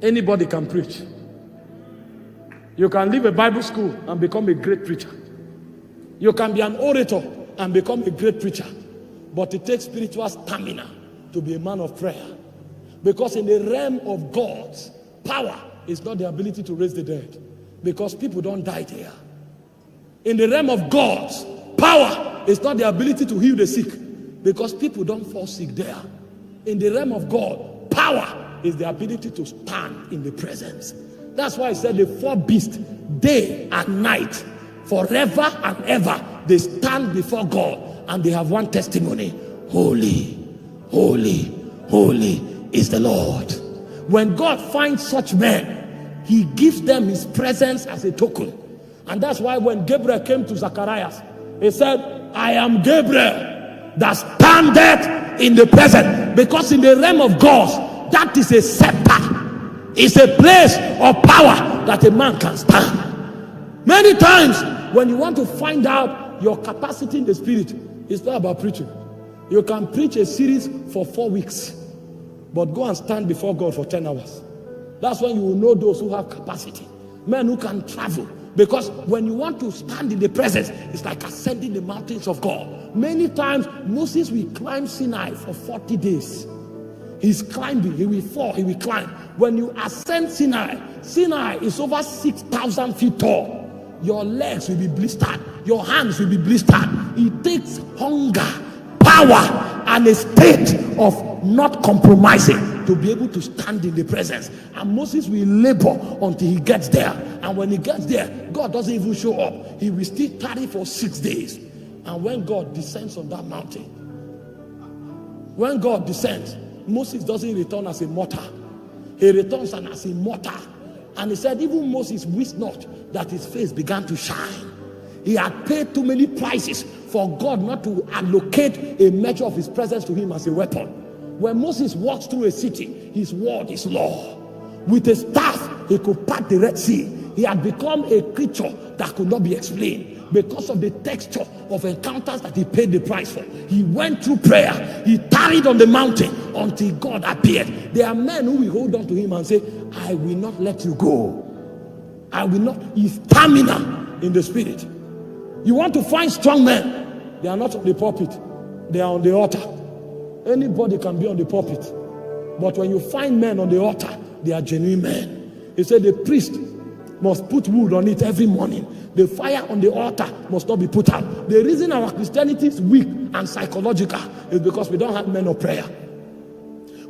Anybody can preach. You can leave a Bible school and become a great preacher. You can be an orator and become a great preacher. But it takes spiritual stamina to be a man of prayer. Because in the realm of God's power is not the ability to raise the dead. Because people don't die there. In the realm of God's power is not the ability to heal the sick. Because people don't fall sick there. In the realm of God, power is the ability to stand in the presence. That's why I said the four beasts, day and night, forever and ever, they stand before God and they have one testimony. Holy, holy, holy is the Lord. When God finds such men, he gives them his presence as a token. And that's why when Gabriel came to Zacharias, he said, I am Gabriel that standeth in the presence. Because in the realm of God, that is a scepter. It's a place of power that a man can stand. Many times when you want to find out your capacity in the spirit, it's not about preaching. You can preach a series for 4 weeks, but go and stand before God for 10 hours. That's when you will know those who have capacity. Men who can travel. Because when you want to stand in the presence, it's like ascending the mountains of God. Many times Moses will climb Sinai for 40 days. He's climbing, he will fall, he will climb. When you ascend Sinai, Sinai is over 6,000 feet tall. Your legs will be blistered, your hands will be blistered. It takes hunger, power, and a state of not compromising to be able to stand in the presence. And Moses will labor until he gets there. And when he gets there, God doesn't even show up. He will still tarry for 6 days. And when God descends on that mountain, when God descends, Moses doesn't return as a mortal. He returns as a mortal. And he said, even Moses wished not that his face began to shine. He had paid too many prices for God not to allocate a measure of his presence to him as a weapon. When Moses walks through a city, his word is law. With a staff, he could part the Red Sea. He had become a creature that could not be explained because of the texture of encounters that he paid the price for. He went through prayer. He tarried on the mountain until God appeared. There are men who will hold on to him and say, I will not let you go. I will not. His stamina in the spirit. You want to find strong men? They are not on the pulpit. They are on the altar. Anybody can be on the pulpit. But when you find men on the altar, they are genuine men. He said the priest must put wood on it every morning. The fire on the altar must not be put out. The reason our Christianity is weak and psychological is because we don't have men of prayer.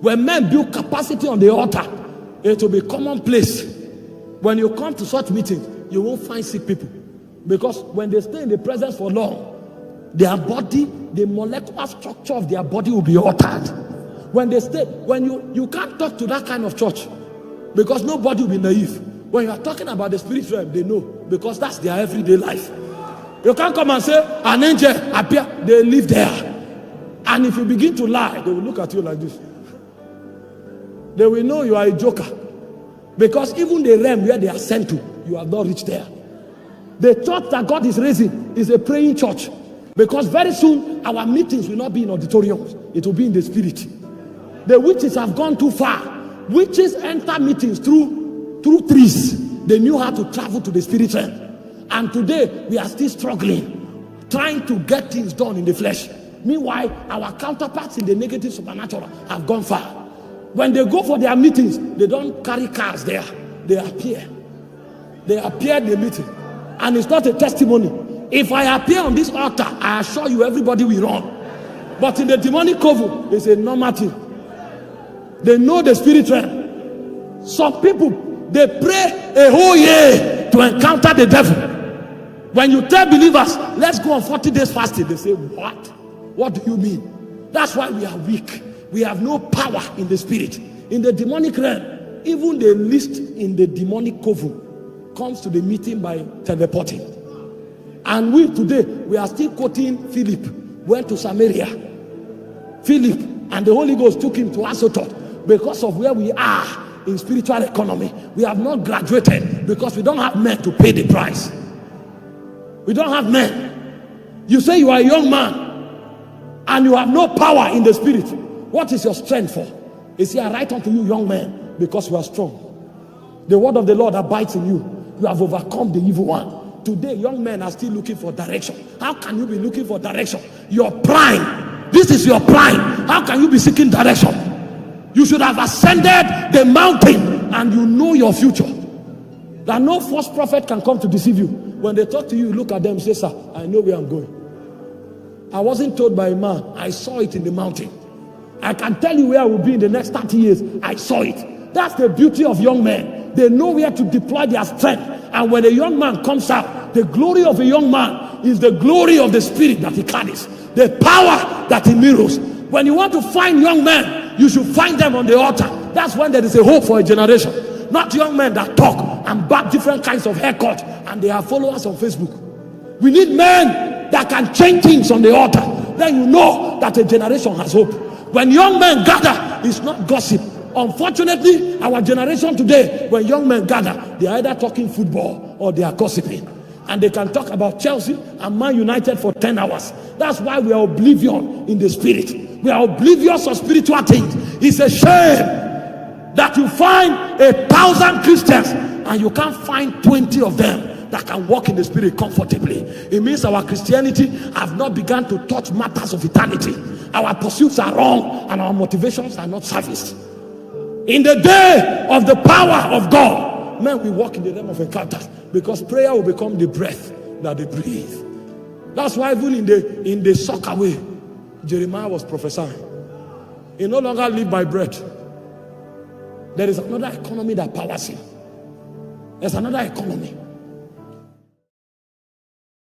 When men build capacity on the altar, it will be commonplace. When you come to such meetings, you won't find sick people. Because when they stay in the presence for long, their body, the molecular structure of their body will be altered. When they stay, when you can't talk to that kind of church, because nobody will be naive. When you are talking about the spirit realm, they know, because that's their everyday life. You can't come and say, an angel appear, they live there. And if you begin to lie, they will look at you like this. They will know you are a joker. Because even the realm where they are sent to, you have not reached there. The church that God is raising is a praying church. Because very soon, our meetings will not be in auditoriums. It will be in the spirit. The witches have gone too far. Witches enter meetings through trees. They knew how to travel to the spirit realm. And today, we are still struggling, trying to get things done in the flesh. Meanwhile, our counterparts in the negative supernatural have gone far. When they go for their meetings, they don't carry cars there. They appear. They appear in the meeting. And it's not a testimony. If I appear on this altar, I assure you everybody will run. But in the demonic coven, it's a normal thing. They know the spirit realm. Some people, they pray a whole year to encounter the devil. When you tell believers, let's go on 40 days fasting, they say, what? What do you mean? That's why we are weak. We have no power in the spirit. In the demonic realm, even the least in the demonic coven comes to the meeting by teleporting. And we today, we are still quoting Philip went to Samaria. Philip and the Holy Ghost took him to Azotot. Because of where we are in spiritual economy, we have not graduated because we don't have men to pay the price. We don't have men. You say you are a young man and you have no power in the spirit. What is your strength for? He said, I write unto you young men because you are strong. The word of the Lord abides in you. You have overcome the evil one. Today, young men are still looking for direction. How can you be looking for direction? Your prime. This is your prime. How can you be seeking direction? You should have ascended the mountain and you know your future. That no false prophet can come to deceive you. When they talk to you, look at them and say, sir, I know where I'm going. I wasn't told by a man. I saw it in the mountain. I can tell you where I will be in the next 30 years. I saw it. That's the beauty of young men. They know where to deploy their strength. And when a young man comes out, the glory of a young man is the glory of the spirit that he carries, the power that he mirrors. When you want to find young men, you should find them on the altar. That's when there is a hope for a generation. Not young men that talk and back different kinds of haircut and they have followers on Facebook. We need men that can change things on the altar. Then you know that a generation has hope. When young men gather, it's not gossip. Unfortunately, our generation today, when young men gather, they are either talking football or they are gossiping. And they can talk about Chelsea and Man United for 10 hours. That's why we are oblivion in the spirit. We are oblivious of spiritual things. It's a shame that you find 1,000 Christians and you can't find 20 of them that can walk in the spirit comfortably. It means our Christianity has not begun to touch matters of eternity. Our pursuits are wrong and our motivations are not serviced. In the day of the power of God, men will walk in the realm of encounters, because prayer will become the breath that they breathe. That's why even in the soccer way, Jeremiah was prophesying. He no longer live by bread. There is another economy that powers him. There's another economy.